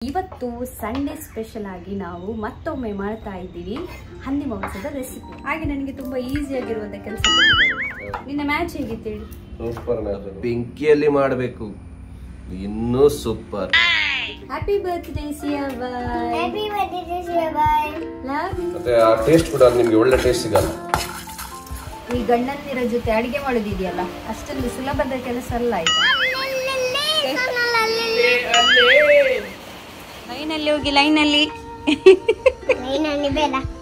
ಇವತ್ತು Sunday special ಆಗಿ ನಾವು ಮತ್ತೊಮ್ಮೆ ಮಾಡ್ತಾ ಇದ್ದೀವಿ ಹಂದಿ ಮಾಂಸದ ರೆಸಿಪಿ. ಹಾಗೆ ನನಗೆ ತುಂಬಾ ಈಸಿ ಆಗಿರುವಂತ ಕೆಲಸ. ನಿನ್ನ ಮ್ಯಾಚ್ ಹೇಗಿತ್ತು ಹೇಳಿ? ಸೂಪರ್. ಬೆಂಕಿಯಲ್ಲಿ ಮಾಡಬೇಕು, ಇನ್ನೂ ಸೂಪರ್. ಹ್ಯಾಪಿ ಬರ್ತ್ಡೇ ಸಿಯಾ ಬಾಯ್. ಹ್ಯಾಪಿ ಬರ್ತ್ಡೇ ಸಿಯಾ ಬಾಯ್. ಮತ್ತೆ ಆ ಟೇಸ್ಟ್ ಕೂಡ ನಿಮಗೆ ಒಳ್ಳೆ ಟೇಸ್ಟ್ ಸಿಗಲ್ಲ. ಈ ಗಂಡಂದಿರ ಜೊತೆ ಅಡಿಗೆ ಮಾಡೋದಿದೆಯಲ್ಲ, ಅಷ್ಟೊಂದು ಸುಲಭದ ಕೆಲಸ ಅಲ್ಲ ಇದು. ಲೈನಲ್ಲಿ ಹೋಗಿ, ಲೈನಲ್ಲಿ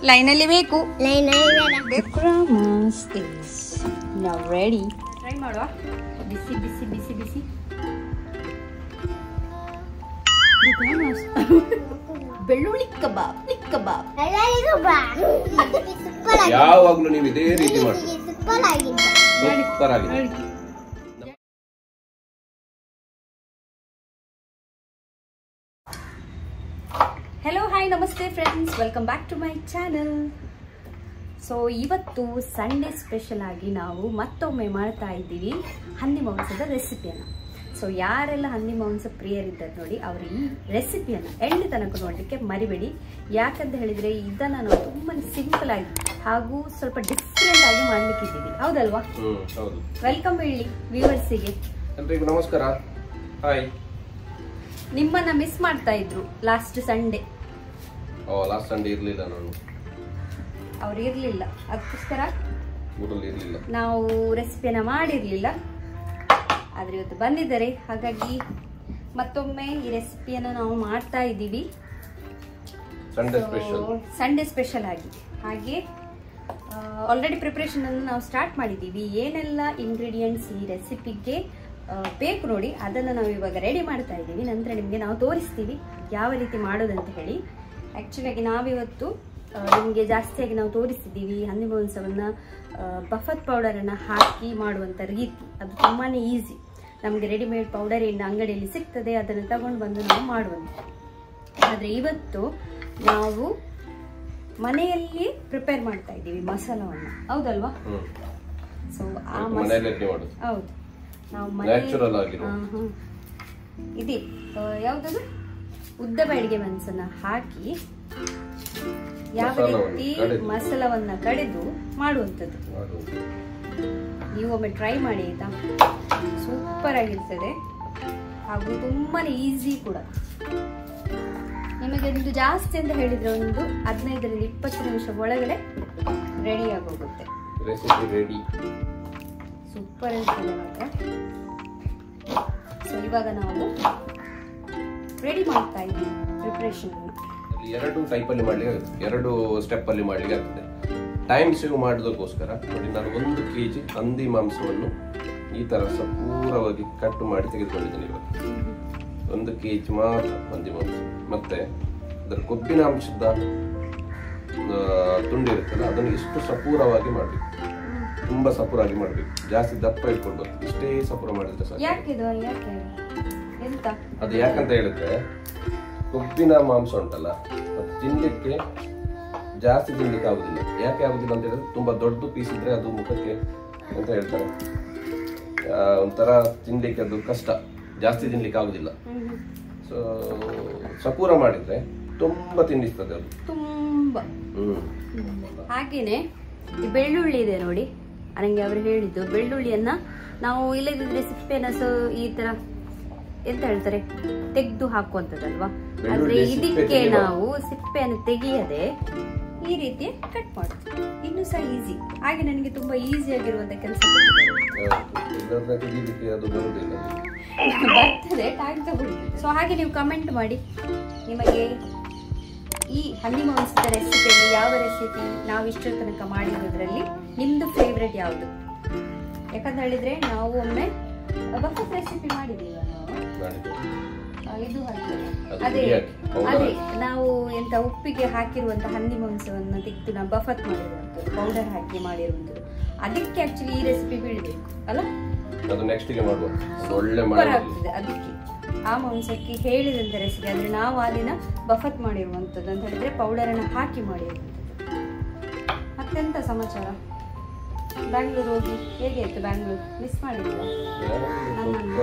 ಲೈನಲ್ಲಿ ಬೇಕು. ನಾವು ರೆಡಿ. ಟ್ರೈ ಮಾಡುವ. ಬಿಸಿ ಬಿಸಿ ಬಿಸಿ ಬಿಸಿ ಬೆಳ್ಳುಳ್ಳಿ ಕಬಾಬ್. ಯಾವಾಗ್ಲೂ ನೀವು ಇದೇ ರೀತಿ ಮಾಡಿ. ಸೂಪರ್ ಆಗಿದೆ. ಹೆಲೋ ಹಾಯ್ ನಮಸ್ತೆ friends, welcome back to my channel. So ಇವತ್ತು ಸಂಡೇ ಸ್ಪೆಷಲ್ ಆಗಿ ನಾವು ಮತ್ತೊಮ್ಮೆ ಮಾಡ್ತಾ ಇದ್ದೀವಿ ಹಂದಿ ಮಾಂಸದ ರೆಸಿಪಿಯನ್ನು. ಸೊ ಯಾರೆಲ್ಲ ಹಂದಿ ಮಾಂಸ ಪ್ರಿಯರಿದ್ದಾರೆ ನೋಡಿ, ಅವರು ಈ ರೆಸಿಪಿಯನ್ನು ಎಂಡ್ ತನಕ ನೋಡಲಿಕ್ಕೆ ಮರಿಬೇಡಿ. ಯಾಕಂತ ಹೇಳಿದರೆ ಇದನ್ನು ನಾವು ತುಂಬ ಸಿಂಪಲ್ ಆಗಿ ಹಾಗೂ ಸ್ವಲ್ಪ ಡಿಫ್ರೆಂಟ್ ಆಗಿ ಮಾಡಲಿಕ್ಕಿದ್ದೀವಿ, ಹೌದಲ್ವಾ? ವೆಲ್ಕಮ್ ಹೇಳಿ ವ್ಯೂವರ್ಸಿಗೆ. ಎಲ್ರಿಗೂ ನಮಸ್ಕಾರ, ಹಾಯ್. ನಿಮ್ಮನ್ನ ಮಿಸ್ ಮಾಡ್ತಾ ಇದ್ರು ಲಾಸ್ಟ್ ಸಂಡೇ. ಲಾಸ್ಟ್ ಸಂಡೇ ಇರ್ಲಿಲ್ಲ, ನಾನು ಅವ್ರು ಇರ್ಲಿಲ್ಲ, ಅದಕ್ಕೋಸ್ಕರ ಊರಲ್ಲಿ ಇರ್ಲಿಲ್ಲ, ನಾವು ರೆಸಿಪಿಯನ್ನ ಮಾಡಿರ್ಲಿಲ್ಲ. ಆದ್ರೆ ಇವತ್ತು ಬಂದಿದ್ದಾರೆ, ಹಾಗಾಗಿ ಮತ್ತೊಮ್ಮೆ ಈ ರೆಸಿಪಿಯನ್ನ ನಾವು ಮಾಡ್ತಾ ಇದ್ದೀವಿ ಸಂಡೇ ಸ್ಪೆಷಲ್ ಆಗಿ. ಹಾಗೆ ಆಲ್ರೆಡಿ ಪ್ರಿಪರೇಷನ್ ಅನ್ನು ನಾವು ಸ್ಟಾರ್ಟ್ ಮಾಡಿದ್ದೀವಿ. ಏನೆಲ್ಲ ಇಂಗ್ರೀಡಿಯೆಂಟ್ಸ್ ಈ ರೆಸಿಪಿಗೆ ಬೇಕು ನೋಡಿ, ಅದನ್ನು ನಾವು ಇವಾಗ ರೆಡಿ ಮಾಡ್ತಾ ಇದ್ದೀವಿ. ನಂತರ ನಿಮಗೆ ನಾವು ತೋರಿಸ್ತೀವಿ ಯಾವ ರೀತಿ ಮಾಡೋದಂತ ಹೇಳಿ. ಆ್ಯಕ್ಚುಲಾಗಿ ನಾವಿವತ್ತು ನಿಮಗೆ ಜಾಸ್ತಿಯಾಗಿ ನಾವು ತೋರಿಸಿದ್ದೀವಿ ಹಂದಿ ಮಾಂಸವನ್ನು ಬಫತ್ ಪೌಡರನ್ನು ಹಾಕಿ ಮಾಡುವಂಥ ರೀತಿ. ಅದು ತುಂಬಾ ಈಸಿ. ನಮಗೆ ರೆಡಿಮೇಡ್ ಪೌಡರ್ ಏನು ಅಂಗಡಿಯಲ್ಲಿ ಸಿಗ್ತದೆ, ಅದನ್ನು ತಗೊಂಡು ಬಂದು ನಾವು ಮಾಡುವಂಥ. ಆದರೆ ಇವತ್ತು ನಾವು ಮನೆಯಲ್ಲಿ ಪ್ರಿಪೇರ್ ಮಾಡ್ತಾ ಇದ್ದೀವಿ ಮಸಾಲವನ್ನು, ಹೌದಲ್ವಾ? ಸೊ ಆ ಹೌದು, ನಾವು ಇದೆ ಯಾವ್ದು ಉದ್ದ ಬಾಡಿಗೆ ಮೆಣಸನ್ನ ಹಾಕಿ ಯಾವ ರೀತಿ ಮಸಾಲವನ್ನ ಕಡೆದು ಮಾಡುವಂಥದ್ದು. ನೀವು ಒಮ್ಮೆ ಟ್ರೈ ಮಾಡಿ ಆಯ್ತಾ, ಸೂಪರ್ ಆಗಿರ್ತದೆ ಹಾಗೂ ತುಂಬಾನೇ ಈಸಿ ಕೂಡ. ನಿಮಗೆ ಒಂದು ಜಾಸ್ತಿ ಅಂತ ಹೇಳಿದ್ರೆ ಒಂದು 15-20 ನಿಮಿಷ ಒಳಗಡೆ ರೆಡಿ ಆಗೋಗುತ್ತೆ. ಸೂಪರ್ ಇರ್ತದೆ ಮಾತ್ರ. ಸೊ ಇವಾಗ ನಾವು ರೆಡಿ ಮಾಡ್ತಾ ಇದ್ದೀವಿ ಪ್ರಿಪರೇಷನ್. ಎರಡು ಟೈಪ್ ಅಲ್ಲಿ ಮಾಡ್ಲಿಕ್ಕೆ, ಎರಡು ಸ್ಟೆಪ್ ಅಲ್ಲಿ ಮಾಡ್ಲಿಕ್ಕೆ ಆಗ್ತದೆ. ಟೈಮ್ ಸೇವ್ ಮಾಡೋದಕ್ಕೋಸ್ಕರ ನೋಡಿ, ನಾನು 1 kg ಹಂದಿ ಮಾಂಸವನ್ನು ಈ ತರ ಸಂಪೂರ್ಣವಾಗಿ ಕಟ್ ಮಾಡಿ ತೆಗೆದುಕೊಂಡಿದ್ದೇನೆ. ಇವಾಗ 1 kg ಮಾತ್ರ ಹಂದಿ ಮಾಂಸ. ಮತ್ತೆ ಅದರ ಕೊಬ್ಬಿನ ಅಂಶದ ತುಂಡು ಇರುತ್ತಲ್ಲ, ಅದನ್ನು ಇಷ್ಟು ಸಪೂರವಾಗಿ ಮಾಡಬೇಕು. ತುಂಬಾ ಸಪೂರಾಗಿ ಮಾಡ್ಬೇಕು, ಜಾಸ್ತಿ ದಪ್ಪ ಇಟ್ಕೊಳ್ಬೇಕು. ಇಷ್ಟೇ ಸಪೂರ ಮಾಡಿದ್ರೆ ಸಾಕು. ಅದು ಯಾಕಂತ ಹೇಳಿದ್ರೆ ಕೊಬ್ಬಿನ ಮಾಂಸ ಉಂಟಲ್ಲ, ಅದು ತಿನ್ಲಿಕ್ಕೆ ಜಾಸ್ತಿ ತಿನ್ಲಿಕ್ಕೆ ಆಗುದಿಲ್ಲ. ಯಾಕೆ ಆಗುದಿಲ್ಲ ಅಂತ ಹೇಳಿದ್ರೆ, ತುಂಬಾ ದೊಡ್ಡ ಪೀಸ್ ಇದ್ರೆ ಅದು ಮುಖಕ್ಕೆ ಅಂತ ಹೇಳ್ತಾರೆ, ಒಂಥರ ತಿನ್ಲಿಕ್ಕೆ ಅದು ಕಷ್ಟ, ಜಾಸ್ತಿ ತಿನ್ಲಿಕ್ಕೆ ಆಗುದಿಲ್ಲ. ಸೊ ಸಪೂರ ಮಾಡಿದ್ರೆ ತುಂಬಾ ತಿನ್ನಿಸ್ತದೆ ಅದು ತುಂಬಾ. ಹಾಗೇನೆ ಈ ಬೆಳ್ಳುಳ್ಳಿ ಇದೆ ನೋಡಿ, ನನಗೆ ಅವರು ಹೇಳಿದ್ದು ಬೆಳ್ಳುಳ್ಳಿಯನ್ನ ನಾವು ಇಲ್ಲದಿದ್ರೆ ಸಿಪ್ಪೆನ ಈ ತರ ಎಂತ ಹೇಳ್ತಾರೆ ತೆಗೆದು ಹಾಕುವಂತದಲ್ವಾ. ಆದ್ರೆ ಇದಕ್ಕೆ ನಾವು ಸಿಪ್ಪೆಯನ್ನು ತೆಗೆಯದೆ ಈ ರೀತಿ ಕಟ್ ಮಾಡ್ತೀವಿ. ಇನ್ನು ಸಹ ಈಸಿ. ಹಾಗೆ ನನಗೆ ತುಂಬಾ ಈಸಿ ಆಗಿರುವಂತ ಕೆಲಸ ಬರ್ತದೆ, ಟೈಮ್ ತಗೊಳ್ಳಿ. ಸೊ ಹಾಗೆ ನೀವು ಕಮೆಂಟ್ ಮಾಡಿ, ನಿಮಗೆ ಈ ಹಂದಿ ಮಾಂಸದ ರೆಸಿಪಿಯಲ್ಲಿ ಯಾವ ರೆಸಿಪಿ ನಾವು ಇಷ್ಟರ ತನಕ ಮಾಡಿರೋದ್ರಲ್ಲಿ ನಿಮ್ದು ಫೇವ್ರೆಟ್ ಯಾವುದು? ಯಾಕಂತ ಹೇಳಿದ್ರೆ ನಾವು ಒಮ್ಮೆ ಬಫತ್ ರೆಸಿಪಿ ಮಾಡಿದೀವಿ ನಾವು, ಇದು ಅದೇ ನಾವು ಎಂತ ಉಪ್ಪಿಗೆ ಹಾಕಿರುವಂತ ಹಂದಿ ಮಾಂಸವನ್ನು ತೆಗೆದು ನಾವು ಬಫತ್ ಮಾಡಿರುವಂಥದ್ದು, ಪೌಡರ್ ಹಾಕಿ ಮಾಡಿರುವಂಥದ್ದು. ಅದಕ್ಕೆ ಆಕ್ಚುಲಿ ಈ ರೆಸಿಪಿ ಬೀಳ್ಬೇಕು ಅಲ್ಲ, ಅದು ನೆಕ್ಸ್ಟ್ ಗೆ ಮಾಡುವ. ಸೂಪರ್ ಆಗ್ತದೆ. ಅದಕ್ಕೆ ಆ ಮಾಂಸಕ್ಕೆ ಹೇಳಿದಂತ ರೆಸಿಪಿ ಅಂದ್ರೆ ನಾವು ಆ ದಿನ ಬಫತ್ ಮಾಡಿರುವಂಥದ್ದು ಅಂತ ಹೇಳಿದ್ರೆ ಪೌಡರ್ ಅನ್ನು ಹಾಕಿ ಮಾಡಿರುವಂಥದ್ದು. ಮತ್ತೆಂತ ಸಮಾಚಾರ? ಬ್ಯಾಂಗ್ಳೂರ್ ಹೋಗಿ ಹೇಗೆ ಆಯ್ತು? ಬ್ಯಾಂಗ್ಳೂರ್ ಮಿಸ್ ಮಾಡಿದ್ರ?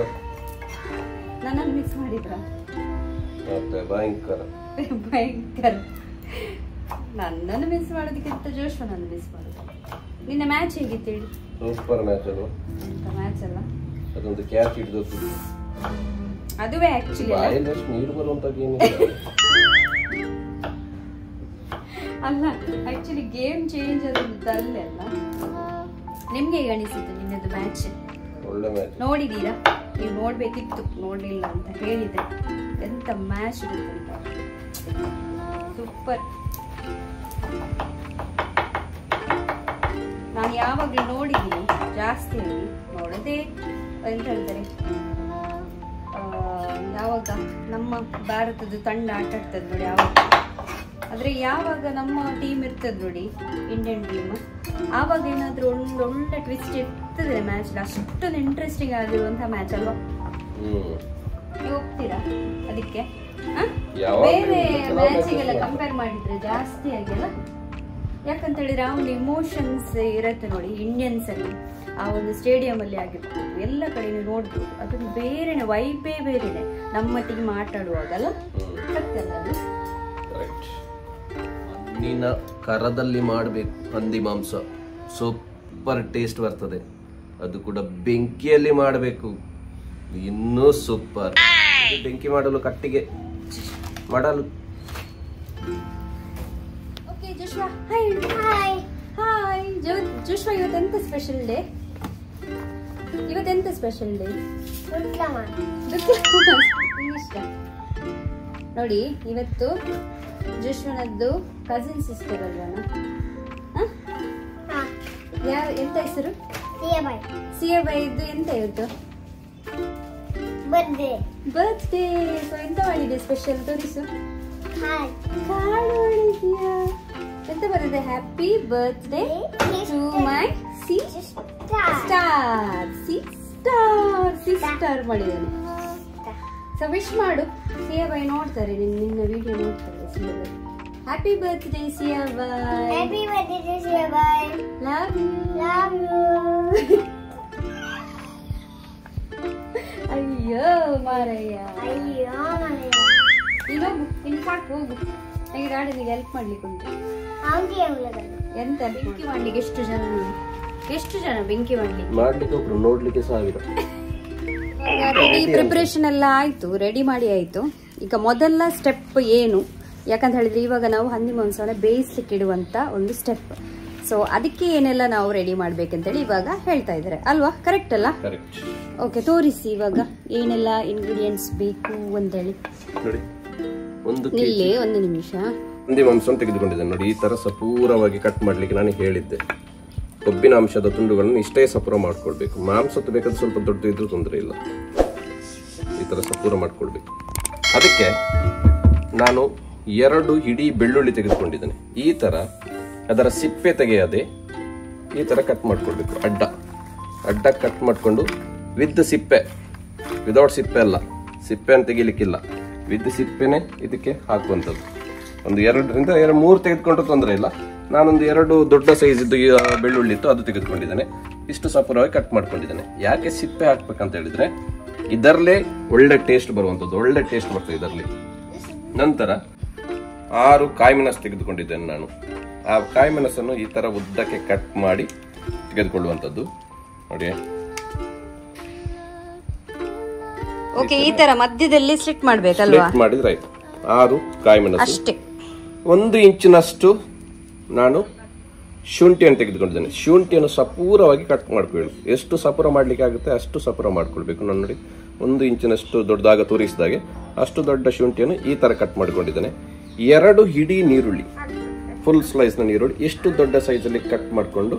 ನನ್ನನ್ನು ಮಿಸ್ ಮಾಡಿದ್ರ? ಮತ್ತೆ ಭಯಂಕರ ಭಯಂಕರ. ನನ್ನನ್ನು ಮಿಸ್ ಮಾಡೋದಕ್ಕಿಂತ ಜೋಶ್ವನನ್ನು ಮಿಸ್ ಮಾಡೋದು. ನಿನ್ನ ಮ್ಯಾಚ್ ಹೇಗಿತ್ತು ಹೇಳಿ? ಸೂಪರ್ ಮ್ಯಾಚ್ ಅದು. ಎಂತ ಮ್ಯಾಚ್ ಅಲ್ಲ, ಅದೊಂದು ಕ್ಯಾಚ್ ಹಿಡಿದು ಅದುವೇ ಆಕ್ಚುಲಿ ಬಾಯಲ್ಲಿ ಅಷ್ಟು ನೀರು ಬರುವಂತದ್ದು ಅಲ್ಲ, ಆಕ್ಚುಲಿ ಗೇಮ್ ಚೇಂಜ್ ಆದದ್ದು ಅಲ್ಲೇ ಅಲ್ಲ. ನಿಮ್ಗೆ ಹೇಗೆ ಅನಿಸಿತ್ತು ನಿನ್ನದು ಮ್ಯಾಚ್? ಒಳ್ಳೆ ಮ್ಯಾಚ್. ನೋಡಿದೀರಾ? ನೀವು ನೋಡ್ಬೇಕಿತ್ತು, ನೋಡ್ಲಿಲ್ಲ ಅಂತ ಹೇಳಿದ್ರೆ. ಎಂತ ಮ್ಯಾಚ್ ಗೊತ್ತುಂಟ, ಸೂಪರ್. ನಾನು ಯಾವಾಗಲೂ ನೋಡಿದ್ದೀನಿ, ಜಾಸ್ತಿ ನೋಡದೆ ಎಂತ ಹೇಳ್ತಾರೆ, ಯಾವಾಗ ನಮ್ಮ ಭಾರತದ ತಂಡ ಆಟ ಆಡ್ತದೆ ನೋಡಿ ಯಾವಾಗ, ಆದರೆ ಯಾವಾಗ ನಮ್ಮ ಟೀಮ್ ಇರ್ತದೆ ನೋಡಿ, ಇಂಡಿಯನ್ ಟೀಮ್, ಆವಾಗ ಏನಾದರೂ ಒಂದು ಒಳ್ಳೆ ಟ್ವಿಸ್ಟ್ ಇರ್ತದೆ ಮ್ಯಾಚ್. ಅಷ್ಟೊಂದು ಇಂಟ್ರೆಸ್ಟಿಂಗ್ ಆಗಿರುವಂಥ ಮ್ಯಾಚ್ ಅಲ್ವಾ? ನೀವು ಹೋಗ್ತೀರಾ ಅದಕ್ಕೆ? ಬೇರೆ ಮ್ಯಾಚಿಗೆಲ್ಲ ಕಂಪೇರ್ ಮಾಡಿದ್ರೆ ಜಾಸ್ತಿ ಆಗಿಲ್ಲ. ಯಾಕಂತ ಹೇಳಿದ್ರೆ ಆ ಒಂದು ಇಮೋಷನ್ಸ್ ಇರುತ್ತೆ ನೋಡಿ ಇಂಡಿಯನ್ಸ್ ಅಲ್ಲಿ, ಆ ಒಂದು ಸ್ಟೇಡಿಯಂ ಅಲ್ಲಿ ಆಗಿರ್ಬೋದು, ಎಲ್ಲ ಕಡೆ ನೀವು ನೋಡ್ಬೋದು, ಅದೊಂದು ಬೇರೆನೆ ವೈಬೇ ಬೇರೆನೆ ನಮ್ಮ ಟೀಮ್ ಆಟ ಆಡುವಾಗಲ್ಲ. ಸತ್ಯಲ್ಲ ಅದು? ಹಣ್ಣಿನ ಕರದಲ್ಲಿ ಮಾಡಬೇಕು ಹಂದಿ ಮಾಂಸ, ಸೂಪರ್ ಟೇಸ್ಟ್ ಬರ್ತದೆ. ಅದು ಕೂಡ ಬೆಂಕಿಯಲ್ಲಿ ಮಾಡಬೇಕು, ಇನ್ನೂ ಸೂಪರ್. ಬೆಂಕಿ ಮಾಡಲು ಕಟ್ಟಿಗೆ ಮಾಡಲು. Okay Joshua, hi hi hi. Joshua, ಇವತ್ತೆಂತ ಸ್ಪೆಷಲ್ ಡೇ? ಇವತ್ತೆಂತ ಸ್ಪೆಷಲ್ ಡೇ? ಇಷ್ಟ ನೋಡಿ, ಇವತ್ತು ಜೋಶ್ವನದ್ದು ಕಸಿನ್ ಸಿಸ್ಟರ್ ಅಲ್ವಾನ? ಯಾವ ಎಂತ ಹೆಸರು? ಸಿಯಾಬಾಯಿದ್ದು. ಎಂತ ಇವತ್ತು ಬರ್ತ್ಡೇ. ಸೊ ಎಂತ ಮಾಡಿದೆ ಸ್ಪೆಷಲ್? ತೋರಿಸು. ಎಂತ ಬರ್ತದೆ? Happy birthday to my sister ಮಾಡಿದ್ದಾನೆ. ಸೊ ವಿಶ್ ಮಾಡು. ಸಿಯಾಬಾಯಿ ನೋಡ್ತಾರೆ, ನಿನ್ನ ವಿಡಿಯೋ ನೋಡ್ತಾರೆ Siyabhai. Happy birthday Siyabhai. Happy birthday Siyabhai. Love you. Love you. ಅಯ್ಯೋ ಮಾರಯ್ಯ, ಅಯ್ಯೋ ಮಾರಯ್ಯ. ಇನ್ನೊಬ್ಬ ಇನ್ನು ಸಾಕು, ಹೋಗು. ನನಗೆ ಗಾರ್ಡನಿಗೆ ಹೆಲ್ಪ್ ಮಾಡ್ಲಿಕ್ಕೆ ಉಂಟು. ಎಂತ ಬೆಂಕಿ ಮಾಡ್ಲಿಕ್ಕೆ ಎಷ್ಟು ಜನ ಬೆಂಕಿ ಮಾಡ್ಲಿಕ್ಕೆ ಒಬ್ರು, ನೋಡ್ಲಿಕ್ಕೆ 1000. ರೆಡಿ ಪ್ರಿಪರೇಷನ್ ಎಲ್ಲ ಆಯ್ತು, ರೆಡಿ ಮಾಡಿ ಆಯ್ತು. ಈಗ ಮೊದಲ ಸ್ಟೆಪ್ ಏನು ಯಾಕಂತ ಹೇಳಿದ್ರೆ, ಇವಾಗ ನಾವು ಹಂದಿ ಮಾಂಸವನ್ನ ಬೇಯಿಸ್ಲಿಕ್ಕೆ ಇಡುವಂತ ಒಂದು ಸ್ಟೆಪ್. ಸೊ ಅದಕ್ಕೆ ಏನೆಲ್ಲ ನಾವು ರೆಡಿ ಮಾಡ್ಬೇಕಂತೇಳಿ ಇವಾಗ ಹೇಳ್ತಾ ಇದ್ದಾರೆ ಅಲ್ವಾ? ಕರೆಕ್ಟ್ ಅಲ್ಲ? ಓಕೆ, ತೋರಿಸಿ ಇವಾಗ ಏನೆಲ್ಲ ಇಂಗ್ರೀಡಿಯೆಂಟ್ಸ್ ಬೇಕು ಅಂತೇಳಿ. ಇಲ್ಲಿ ಒಂದು ನಿಮಿಷ. ಹಂದಿ ಮಾಂಸವನ್ನು ತೆಗೆದುಕೊಂಡಿದ್ದೇನೆ ನೋಡಿ, ಈ ತರ ಸಪೂರವಾಗಿ ಕಟ್ ಮಾಡ್ಲಿಕ್ಕೆ ನಾನು ಹೇಳಿದ್ದೆ. ಕೊಬ್ಬಿನ ಅಂಶದ ತುಂಡುಗಳನ್ನು ಇಷ್ಟೇ ಸಪೂರ ಮಾಡ್ಕೊಳ್ಬೇಕು. ಮಾಂಸತ್ತು ಬೇಕಾದ್ರೆ ಸ್ವಲ್ಪ ದೊಡ್ಡ ಇದ್ರೂ ತೊಂದರೆ ಇಲ್ಲ, ಈ ತರ ಸಪೂರ ಮಾಡ್ಕೊಳ್ಬೇಕು. ಅದಕ್ಕೆ ನಾನು 2 ಹಿಡಿ ಬೆಳ್ಳುಳ್ಳಿ ತೆಗೆದುಕೊಂಡಿದ್ದೇನೆ. ಈ ತರ ಅದರ ಸಿಪ್ಪೆ ತೆಗೆಯದೆ ಈ ತರ ಕಟ್ ಮಾಡ್ಕೊಳ್ಬೇಕು. ಅಡ್ಡ ಕಟ್ ಮಾಡ್ಕೊಂಡು ವಿತ್ ಸಿಪ್ಪೆ, ವಿದೌಟ್ ಸಿಪ್ಪೆ ಅಲ್ಲ, ಸಿಪ್ಪೆ ಅಂತ ತೆಗಿಲಿಕ್ಕಿಲ್ಲ, ವಿತ್ ಸಿಪ್ಪೆನೆ ಇದಕ್ಕೆ ಹಾಕುವಂಥದ್ದು. ಒಂದು 2ರಿಂದ 3 ತೆಗೆದುಕೊಂಡ್ರು ತೊಂದರೆ ಇಲ್ಲ. ನಾನೊಂದು 2 ದೊಡ್ಡ ಸೈಜ್ ಇದ್ದು ಬೆಳ್ಳುಳ್ಳಿ ಇತ್ತು, ಅದು ತೆಗೆದುಕೊಂಡಿದ್ದೇನೆ. ಇಷ್ಟು ಸಪೂರವಾಗಿ ಕಟ್ ಮಾಡ್ಕೊಂಡಿದ್ದೇನೆ. ಯಾಕೆ ಸಿಪ್ಪೆ ಹಾಕ್ಬೇಕಂತ ಹೇಳಿದ್ರೆ, ಇದರಲ್ಲೇ ಒಳ್ಳೆ ಟೇಸ್ಟ್ ಬರುವಂಥದ್ದು, ಒಳ್ಳೆ ಟೇಸ್ಟ್ ಬರ್ತದೆ ಇದರಲ್ಲಿ. ನಂತರ 6 ಕಾಯಿ ಮೆಣಸು ತೆಗೆದುಕೊಂಡಿದ್ದೇನೆ ನಾನು. ಆ ಕಾಯಿ ಮೆಣಸನ್ನು ಈ ತರ ಉದ್ದಕ್ಕೆ ಕಟ್ ಮಾಡಿ ತೆಗೆದುಕೊಳ್ಳುವಂಥದ್ದು ನೋಡಿ. ಓಕೆ, ಈ ತರ ಮಧ್ಯದಲ್ಲಿ ಸ್ಲಿಟ್ ಮಾಡಬೇಕಲ್ವಾ? ಸ್ಲಿಟ್ ಮಾಡಿದ್ರೆ ಆಯ್ತು. 6 ಕಾಯಿ ಮೆಣಸು ಅಷ್ಟೇ. 1 ಇಂಚಿನಷ್ಟು ನಾನು ಶುಂಠಿಯನ್ನು ತೆಗೆದುಕೊಂಡಿದ್ದೇನೆ. ಶುಂಠಿಯನ್ನು ಸಪೂರವಾಗಿ ಕಟ್ ಮಾಡ್ಕೊಳ್ಳಿ. ಎಷ್ಟು ಸಪೂರ ಮಾಡ್ಲಿಕ್ಕೆ ಆಗುತ್ತೆ ಅಷ್ಟು ಸಪೂರ ಮಾಡ್ಕೊಳ್ಬೇಕು. ನಾನು ನೋಡಿ 1 ಇಂಚಿನಷ್ಟು ದೊಡ್ಡದಾಗ ತೋರಿಸಿದಾಗೆ ಅಷ್ಟು ದೊಡ್ಡ ಶುಂಠಿಯನ್ನು ಈ ತರ ಕಟ್ ಮಾಡಿಕೊಂಡಿದ್ದೇನೆ. 2 ಹಿಡಿ ನೀರುಳ್ಳಿ, ಫುಲ್ ಸ್ಲೈಸ್ ನ ನೀರುಳ್ಳಿ ಎಷ್ಟು ದೊಡ್ಡ ಸೈಜಲ್ಲಿ ಕಟ್ ಮಾಡಿಕೊಂಡು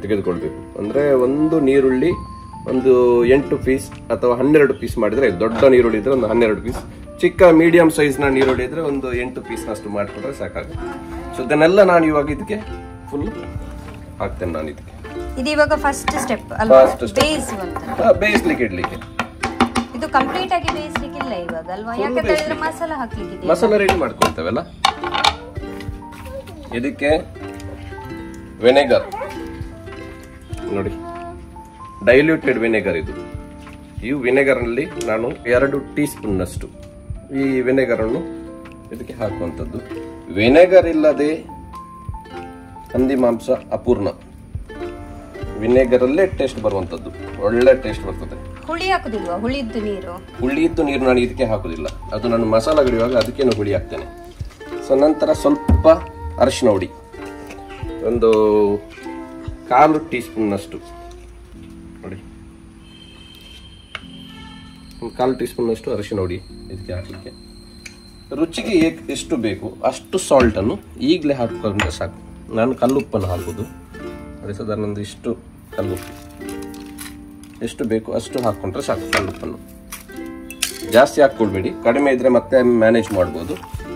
ತೆಗೆದುಕೊಳ್ಬೇಕು. ಅಂದ್ರೆ ಒಂದು ನೀರುಳ್ಳಿ ಒಂದು 8 ಪೀಸ್ ಅಥವಾ 12 ಪೀಸ್ ಮಾಡಿದ್ರೆ, ದೊಡ್ಡ ನೀರುಳ್ಳಿ ಇದ್ರೆ ಒಂದು 12 ಪೀಸ್, ಚಿಕ್ಕ ಮೀಡಿಯಂ ಸೈಜ್ ನ ನೀರುಳ್ಳಿ ಇದ್ರೆ ಒಂದು 8 ಪೀಸ್ ನಷ್ಟು ಮಾಡಿಕೊಂಡ್ರೆ ಸಾಕಾಗುತ್ತೆ. ಸೊ ಇದನ್ನೆಲ್ಲ ನಾನು ಇವಾಗ ಇದಕ್ಕೆ ಫುಲ್ ಹಾಕ್ತೇನೆ. ನಾನು ಇದಕ್ಕೆ ಇದು ಇವಾಗ ಫಸ್ಟ್ ಸ್ಟೆಪ್ ಅಲ್ವಾ? ಬೇಯಿಸ್ಲಿಕ್ಕೆ ಇಡ್ಲಿಕ್ಕೆ. ಇದು ಕಂಪ್ಲೀಟ್ ಆಗಿ ಬೇಯಿಸ್ಲಿಕ್ಕೆ ಇಲ್ಲ ಇವಾಗ ಅಲ್ವಾ? ಯಾಕಂತ ಹೇಳಿದ್ರೆ ಮಸಾಲ ಹಾಕ್ಲಿಕ್ಕೆ ಮಸಾಲ ರೆಡಿ ಮಾಡ್ಕೊಳ್ತೇವಲ್ಲ. ಇದಕ್ಕೆ ವಿನೆಗರ್ ನೋಡಿ, ಡೈಲ್ಯೂಟೆಡ್ ವಿನೆಗರ್ ಇದು. ಈ ವಿನೆಗರ್ ನಲ್ಲಿ ನಾನು 2 ಟೀ ಸ್ಪೂನ್ ನಷ್ಟು ಈ ವಿನೆಗರನ್ನು ಇದಕ್ಕೆ ಹಾಕುವಂಥದ್ದು. ವಿನೆಗರ್ ಇಲ್ಲದೆ ಹಂದಿ ಮಾಂಸ ಅಪೂರ್ಣ. ವಿನೆಗರಲ್ಲೇ ಟೇಸ್ಟ್ ಬರುವಂಥದ್ದು, ಒಳ್ಳೆ ಟೇಸ್ಟ್ ಬರ್ತದೆ. ಹುಳಿ ಹಾಕುದಿಲ್ವಾ? ಹುಳಿಯಿದ್ದು ನೀರು ನಾನು ಇದಕ್ಕೆ ಹಾಕುದಿಲ್ಲ, ಅದು ನಾನು ಮಸಾಲ ಗಡಿಯುವಾಗ ಅದಕ್ಕೇನು ಹುಳಿ ಹಾಕ್ತೇನೆ. ಸೊ ನಂತರ ಸ್ವಲ್ಪ ಅರಿಶಿನ ಹುಡಿ, ಒಂದು 1/4 ಟೀ ಸ್ಪೂನ್ನಷ್ಟು ನೋಡಿ, ಒಂದು 1/4 ಟೀ ಸ್ಪೂನ್ನಷ್ಟು ಅರಿಶಿನ ಹುಡಿ ಇದಕ್ಕೆ ಹಾಕಲಿಕ್ಕೆ. ರುಚಿಗೆ ಎಷ್ಟು ಬೇಕು ಅಷ್ಟು ಸಾಲ್ಟನ್ನು ಈಗಲೇ ಹಾಕೊಂಡ್ರೆ ಸಾಕು. ನಾನು ಕಲ್ಲುಪ್ಪನ್ನು ಹಾಕೋದು, ಅದೇ ಸಾಧಾರಣ ಒಂದು ಇಷ್ಟು ಕಲ್ಲುಪ್ಪು, ಎಷ್ಟು ಬೇಕು ಅಷ್ಟು ಹಾಕ್ಕೊಂಡ್ರೆ ಸಾಕು. ಕಲ್ಲುಪ್ಪನ್ನು ಜಾಸ್ತಿ ಹಾಕ್ಕೊಳ್ಬೇಡಿ, ಕಡಿಮೆ ಇದ್ದರೆ ಮತ್ತೆ ಮ್ಯಾನೇಜ್ ಮಾಡ್ಬೋದು.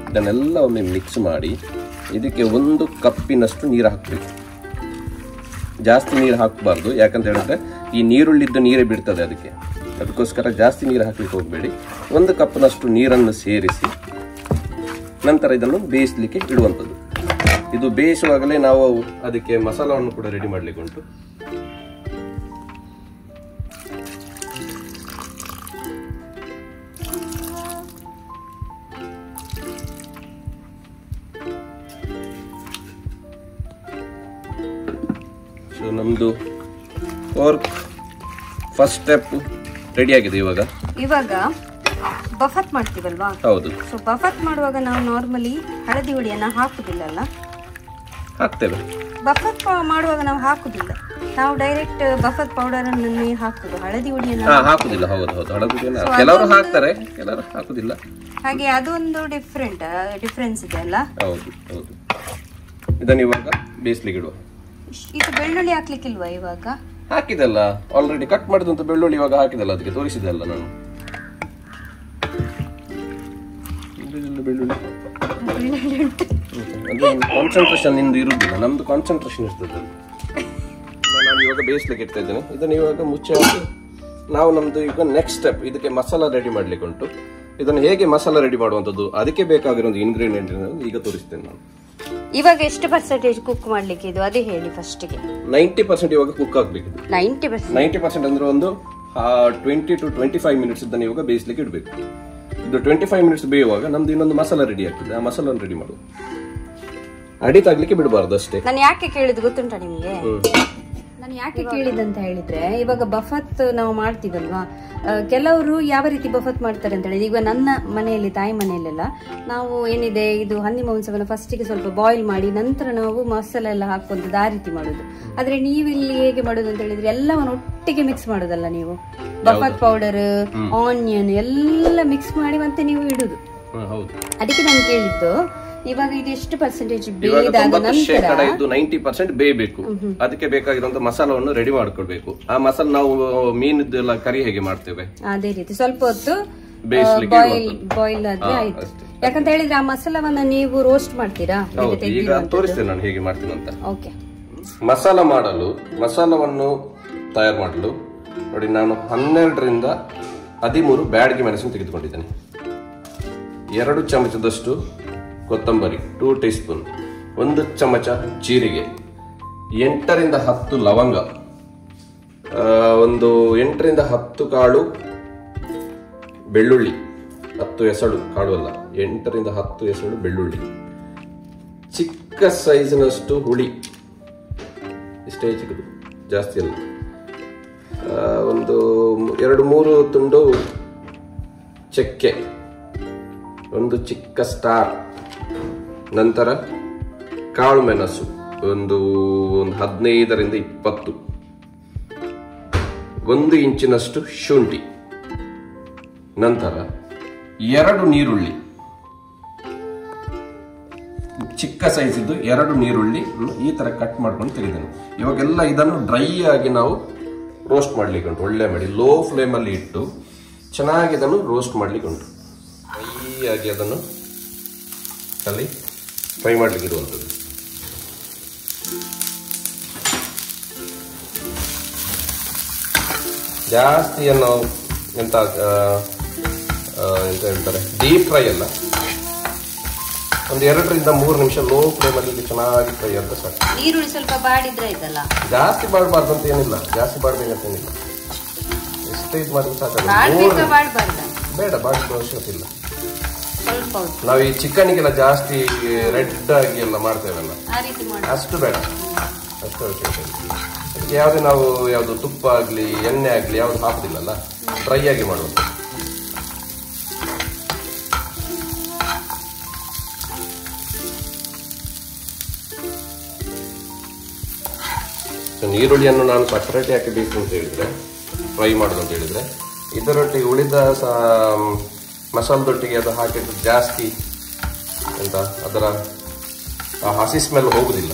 ಇದನ್ನೆಲ್ಲ ಒಮ್ಮೆ ಮಿಕ್ಸ್ ಮಾಡಿ ಇದಕ್ಕೆ 1 ಕಪ್ಪಿನಷ್ಟು ನೀರು ಹಾಕಬೇಕು. ಜಾಸ್ತಿ ನೀರು ಹಾಕಬಾರ್ದು, ಯಾಕಂತ ಹೇಳಿದ್ರೆ ಈ ನೀರುಳ್ಳಿದ್ದು ನೀರೇ ಬಿಡ್ತದೆ ಅದಕ್ಕೋಸ್ಕರ ಜಾಸ್ತಿ ನೀರು ಹಾಕ್ಲಿಕ್ಕೆ ಹೋಗಬೇಡಿ. 1 ಕಪ್ನಷ್ಟು ನೀರನ್ನು ಸೇರಿಸಿ ನಂತರ ಇದನ್ನು ಬೇಯಿಸಲಿಕ್ಕೆ ಇಡುವಂಥದ್ದು. ಇದು ಬೇಯಿಸುವಾಗಲೇ ನಾವು ಅದಕ್ಕೆ ಮಸಾಲವನ್ನು ಕೂಡ ರೆಡಿ ಮಾಡಲಿಕ್ಕೆ ಉಂಟು. ಸೊ ನಮ್ದು ಪೋರ್ಕ್ ಫಸ್ಟ್ ಸ್ಟೆಪ್ ರೆಡಿ ಆಗಿದೆ. ಇವಾಗ ಬಫತ್ ಮಾಡ್ತೀವಲ್ವಾ? ಹೌದು. ಸೊ ಬಫತ್ ಮಾಡುವಾಗ ನಾವು ನಾರ್ಮಲಿ ಹಳದಿ ಹುಡಿಯನ್ನ ಹಾಕುದಿಲ್ಲ. ಹಾಕ್ತೇವೆ. ಬಫತ್ ಮಾಡುವಾಗ ನಾವು ಹಾಕುದಿಲ್ಲ, ನಾವು ಡೈರೆಕ್ಟ್ ಬಫತ್ ಪೌಡರ್ ಅನ್ನೇ ಹಾಕುದು, ಹಳದಿ ಹುಡಿಯನ್ನ ಹಾಕುದಿಲ್ಲ. ಹೌದು, ಹಳದಿ ಹುಡಿಯನ್ನ ಕೆಲವರು ಹಾಕ್ತಾರೆ, ಕೆಲವರು ಹಾಕುದಿಲ್ಲ. ಹಾಗೆ ಅದೊಂದು ಡಿಫರೆನ್ಸ್ ಇದೆ ಅಲ್ಲ? ಹೌದು. ಇದನ್ನ ಇವಾಗ ಬೇಯಿಸ್ಲಿಕ್ಕೆ ಇಡುವ. ಇದು ಬೆಳ್ಳುಳ್ಳಿ ಹಾಕ್ಲಿಕ್ಕಿಲ್ವಾ? ಇವಾಗ ಹಾಕಿದಲ್ಲ, ಆಲ್ರೆಡಿ ಕಟ್ ಮಾಡಿದಂತ ಬೆಳ್ಳುಳ್ಳಿ ಇವಾಗ ಹಾಕಿದಲ್ಲ, ಅದಕ್ಕೆ ತೋರಿಸಿದೆ ಅಲ್ಲ ನಾನು. ಬೆಳ್ಳುಳ್ಳಿ ಕಾನ್ಸಂಟ್ರೇಷನ್ ಇಂದು ಇರುವುದಿಲ್ಲ, ನಮ್ದು ಕಾನ್ಸಂಟ್ರೇಷನ್ ಇರ್ತದೆ. ನಾನು ಇವಾಗ ಬೇಯಿಸ್ಲಿಕ್ಕೆ ಇಡ್ತಾ ಇದ್ದೇನೆ. ಇದನ್ನು ಇವಾಗ ಮುಚ್ಚಿ ಹಾಕಿ ನಾವು ನಮ್ದು ಈಗ ನೆಕ್ಸ್ಟ್ ಸ್ಟೆಪ್, ಇದಕ್ಕೆ ಮಸಾಲ ರೆಡಿ ಮಾಡ್ಲಿಕ್ಕೆ ಉಂಟು. ಇದನ್ನು ಹೇಗೆ ಮಸಾಲ ರೆಡಿ ಮಾಡುವಂಥದ್ದು, ಅದಕ್ಕೆ ಬೇಕಾಗಿರೋ ಇಂಗ್ರೀಡಿಯೆಂಟ್ ಈಗ ತೋರಿಸ್ತೇನೆ ನಾನು. ಇವಾಗ ಎಷ್ಟು ಪರ್ಸೆಂಟೇಜ್ ಕುಕ್ ಮಾಡ್ಲಿಕ್ಕೆ ಇದು ಅದೇ ಹೇಳಿ ಫಸ್ಟ್ಗೆ. 90% ಇವಾಗ ಕುಕ್ ಆಗ್ಬೇಕು. 90% ಅಂದ್ರೆ ಒಂದು 20 to 25 ಮಿನಿಟ್ಸ್ ಇದನ್ನು ಇವಾಗ ಬೇಯಿಸ್ಲಿಕ್ಕೆ ಇಡಬೇಕು. ಇದು 25 ಮಿನಿಟ್ಸ್ ಬೇಯುವಾಗ ನಮ್ದು ಇನ್ನೊಂದು ಮಸಾಲ ರೆಡಿ ಆಗ್ತದೆ. ಆ ಮಸಾಲ ರೆಡಿ ಮಾಡುವ, ಅಡಿ ತಾಗ್ಲಿಕ್ಕೆ ಬಿಡಬಾರ್ದು ಅಷ್ಟೇ. ನಾನು ಯಾಕೆ ಕೇಳಿದ್ ಗೊತ್ತುಂಟಾ ನಿಮ್ಗೆ? ನಾನು ಯಾಕೆ ಕೇಳಿದಂತ ಹೇಳಿದ್ರೆ, ಇವಾಗ ಬಫತ್ ನಾವು ಮಾಡ್ತೀವಲ್ವಾ, ಕೆಲವರು ಯಾವ ರೀತಿ ಬಫತ್ ಮಾಡ್ತಾರೆ ಅಂತ ಹೇಳಿದ್ರೆ, ಈಗ ನನ್ನ ಮನೆಯಲ್ಲಿ, ತಾಯಿ ಮನೆಯಲ್ಲೆಲ್ಲ ನಾವು ಏನಿದೆ ಇದು ಹಂದಿ ಮಾಂಸವನ್ನು ಫಸ್ಟಿಗೆ ಸ್ವಲ್ಪ ಬಾಯ್ಲ್ ಮಾಡಿ ನಂತರ ನಾವು ಮಸಾಲೆ ಎಲ್ಲ ಹಾಕುವಂಥದ್ದು, ಆ ರೀತಿ ಮಾಡೋದು. ಆದ್ರೆ ನೀವಿಲ್ಲಿ ಹೇಗೆ ಮಾಡೋದು ಅಂತ ಹೇಳಿದ್ರೆ ಎಲ್ಲವನ್ನು ಒಟ್ಟಿಗೆ ಮಿಕ್ಸ್ ಮಾಡೋದಲ್ಲ ನೀವು, ಬಫತ್ ಪೌಡರ್, ಆನಿಯನ್ ಎಲ್ಲ ಮಿಕ್ಸ್ ಮಾಡಿ ಮತ್ತೆ ನೀವು ಇಡುದು. ಅದಕ್ಕೆ ನಾನು ಕೇಳಿದ್ದು ಇವಾಗ ಇದು ಎಷ್ಟು ಪರ್ಸೆಂಟೇಜ್ ಬೇಯ್ದಾದ ನಂತರ 90% ಬೇಯಬೇಕು. ಅದಕ್ಕೆ ಬೇಕಾಗಿರುವಂತ ಮಸಾಲವನ್ನು ರೆಡಿ ಮಾಡ್ಕೊಳ್ಬೇಕು. ಆ ಮಸಾಲ ನಾವು ಮೀನದೆಲ್ಲ ಕರಿ ಹೇಗೆ ಮಾಡ್ತೇವೆ ಅದೇ ರೀತಿ ಸ್ವಲ್ಪ ಹೊತ್ತು ಬಾಯ್ಲ್ ಆದ್ರೆ ಆಯ್ತು. ಯಾಕಂತ ಹೇಳಿದ್ರೆ ಆ ಮಸಾಲವನ್ನ ನೀವು ರೋಸ್ಟ್ ಮಾಡ್ತೀರಾ? ಈಗ ತೋರಿಸ್ತೇನೆ ನಾನು ಹೇಗೆ ಮಾಡ್ತೀನಿ ಅಂತ. ಓಕೆ. ಮಸಾಲ ಮಾಡಲು, ಮಸಾಲವನ್ನು ತಯಾರು ಮಾಡಲು ನೋಡಿ, ನಾನು 12ರಿಂದ 13 ಬ್ಯಾಡಗಿ ಮೆಣಸನ್ನು ತೆಗೆದುಕೊಂಡಿದ್ದೇನೆ. 2 ಚಮಚದಷ್ಟು ಕೊತ್ತಂಬರಿ, 2 ಟೀ ಸ್ಪೂನ್, 1 ಚಮಚ ಜೀರಿಗೆ, 8ರಿಂದ 10 ಲವಂಗ, ಒಂದು 8ರಿಂದ 10 ಕಾಳು ಬೆಳ್ಳುಳ್ಳಿ, 10 ಎಸಳು ಕಾಳು ಅಲ್ಲ, 8ರಿಂದ 10 ಎಸಳು ಬೆಳ್ಳುಳ್ಳಿ, ಚಿಕ್ಕ ಸೈಜಿನಷ್ಟು ಹುಳಿ, ಇಷ್ಟೇ ಚಿಕ್ಕದು, ಜಾಸ್ತಿ ಅಲ್ಲ, ಒಂದು 2-3 ತುಂಡು ಚಕ್ಕೆ, ಒಂದು ಚಿಕ್ಕ ಸ್ಟಾರ್, ನಂತರ ಕಾಳು ಮೆಣಸು ಒಂದು 15ರಿಂದ 20, 1 ಇಂಚಿನಷ್ಟು ಶುಂಠಿ, ನಂತರ 2 ನೀರುಳ್ಳಿ, ಚಿಕ್ಕ ಸೈಜ್ ಇದ್ದು 2 ನೀರುಳ್ಳಿ ಈ ತರ ಕಟ್ ಮಾಡ್ಕೊಂಡು ತೆಗೆದನು. ಇವಾಗೆಲ್ಲ ಇದನ್ನು ಡ್ರೈ ಆಗಿ ನಾವು ರೋಸ್ಟ್ ಮಾಡ್ಲಿಕ್ಕೆ ಉಂಟು. ಒಳ್ಳೆ ಮಾಡಿ ಲೋ ಫ್ಲೇಮ್ ಅಲ್ಲಿ ಇಟ್ಟು ಚೆನ್ನಾಗಿ ಇದನ್ನು ರೋಸ್ಟ್ ಮಾಡ್ಲಿಕ್ಕೆ ಉಂಟು. ಡ್ರೈ ಆಗಿ ಅದನ್ನು ಅಲ್ಲಿ ಫ್ರೈ ಮಾಡ್ಲಿಕ್ಕೆ ಇರುವಂಥದ್ದು. ಜಾಸ್ತಿ ನಾವು ಎಂತ ಹೇಳ್ತಾರೆ ಡೀಪ್ ಫ್ರೈ ಅಲ್ಲ, ಒಂದು 2ರಿಂದ 3 ನಿಮಿಷ ಲೋ ಫ್ಲೇಮ್ ಅಲ್ಲಿ ಚೆನ್ನಾಗಿ ಫ್ರೈ ಅಂತ ಸಾಕು. ಈರುಳ್ಳಿ ಸ್ವಲ್ಪ ಬಾಡಿದ್ರೆ ಇದಲ್ಲ, ಜಾಸ್ತಿ ಬಾಡಬಾರ್ದು ಅಂತ ಏನಿಲ್ಲ, ಜಾಸ್ತಿ ಬಾಡ್ಬೇಕಂತ ಏನಿಲ್ಲ, ಎಷ್ಟೇ ಇದು ಮಾಡಿದ್ರೆ ಸಾಕು. ಬೇಡ ಬಾಡಿಸೋ ಅವಶ್ಯಕತೆ ಇಲ್ಲ. ನಾವು ಈ ಚಿಕನ್ಗೆಲ್ಲ ಜಾಸ್ತಿ ರೆಡ್ ಆಗಿ ಎಲ್ಲ ಮಾಡ್ತೇವಲ್ಲ, ಆ ರೀತಿ ಮಾಡಿ ಅಷ್ಟು ಬೇಡ. ಅಷ್ಟು ಅದಕ್ಕೆ ಯಾವುದೇ ನಾವು ಯಾವುದು ತುಪ್ಪ ಆಗಲಿ ಎಣ್ಣೆ ಆಗಲಿ ಯಾವುದು ಹಾಕುದಿಲ್ಲಲ್ಲ, ಡ್ರೈ ಆಗಿ ಮಾಡುವುದು. ಈರುಳ್ಳಿಯನ್ನು ನಾನು ಸಪರೇಟ್ ಯಾಕೆ ಬೇಕು ಅಂತ ಹೇಳಿದ್ರೆ, ಫ್ರೈ ಮಾಡೋದು ಅಂತ ಹೇಳಿದ್ರೆ, ಇದರೊಟ್ಟಿಗೆ ಉಳಿದ ಮಸಾಲದೊಟ್ಟಿಗೆ ಅದು ಹಾಕಿದ್ರೆ ಜಾಸ್ತಿ ಎಂತ ಅದರ ಹಸಿ ಸ್ಮೆಲ್ ಹೋಗುದಿಲ್ಲ.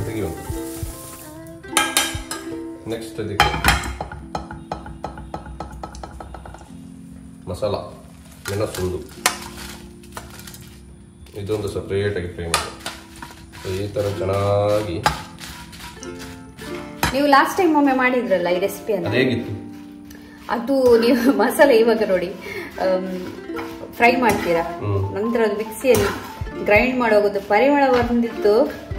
ತೆಗೆಯುವುದು. ನೆಕ್ಸ್ಟ್ ಅದಕ್ಕೆ ಮಸಾಲ ಮೆಣಸುಂದು ಇದೊಂದು ಸಪ್ರೇಟ್ ಆಗಿ ಫ್ರೈ ಮಾಡಿ ಈ ತರ ಚೆನ್ನಾಗಿ. ನೀವು ಲಾಸ್ಟ್ ಟೈಮ್ ಒಮ್ಮೆ ಮಾಡಿದ್ರಲ್ಲ ಈ ರೆಸಿಪಿಯನ್ನು, ಹೇಗಿತ್ತು ಅದು? ನೀವು ಮಸಾಲೆ ಇವಾಗ ನೋಡಿ ಫ್ರೈ ಮಾಡ್ತೀರಾ, ನಂತರ ಅದು ಮಿಕ್ಸಿಯಲ್ಲಿ ಗ್ರೈಂಡ್ ಮಾಡೋದು ಪರಿಮಳ ಬಂದಿತ್ತು,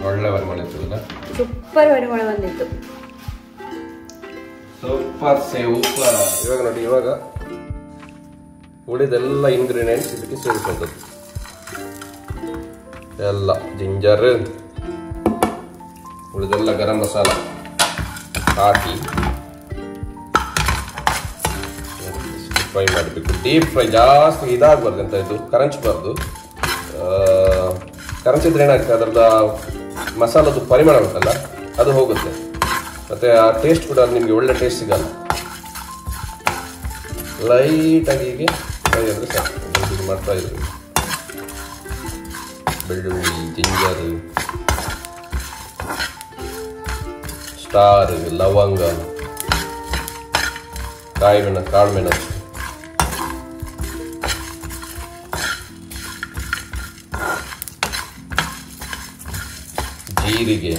ಒಳ್ಳೆ ಪರಿಮಳ ಇರ್ತದಲ್ಲ, ಸೂಪರ್ ಪರಿಮಳ ಬಂದಿತ್ತು. Super super. ಇವಾಗ ನೋಡಿ, ಇವಾಗ ಉಳಿದೆಲ್ಲ ಇಂಗ್ರೀಡಿಯೆಂಟ್ಸ್ ಇದಕ್ಕೆ ಸೇರಿಸುವಂಥದ್ದು ಎಲ್ಲ ಜಿಂಜರ್, ಉಳಿದೆಲ್ಲ ಗರಂ ಮಸಾಲ ಹಾಕಿ ಫ್ರೈ ಮಾಡಬೇಕು. ಡೀಪ್ ಫ್ರೈ, ಜಾಸ್ತಿ ಇದಾಗಬಾರ್ದು ಅಂತ, ಇದು ಕರಂಚಬಾರ್ದು. ಕರಂಚಿದ್ರೆ ಏನಾಗ್ತದೆ, ಅದರದ ಮಸಾಲದ ಪರಿಮಳ ಉಂಟಲ್ಲ ಅದು ಹೋಗುತ್ತೆ, ಮತ್ತೆ ಆ ಟೇಸ್ಟ್ ಕೂಡ ನಿಮಗೆ ಒಳ್ಳೆ ಟೇಸ್ಟ್ ಸಿಗಲ್ಲ. ಲೈಟಾಗಿ ಹೀಗೆ ಫ್ರೈ ಅಂದರೆ ಸಾಕು. ಮಾಡ್ತಾ ಇರ್ಬೇಕು. ಬೆಳ್ಳುಳ್ಳಿ, ಜಿಂಜರ್, ಸ್ಟಾರ್, ಲವಂಗ, ಕಾಳು ಮೆಣಸು, ಜೀರಿಗೆ,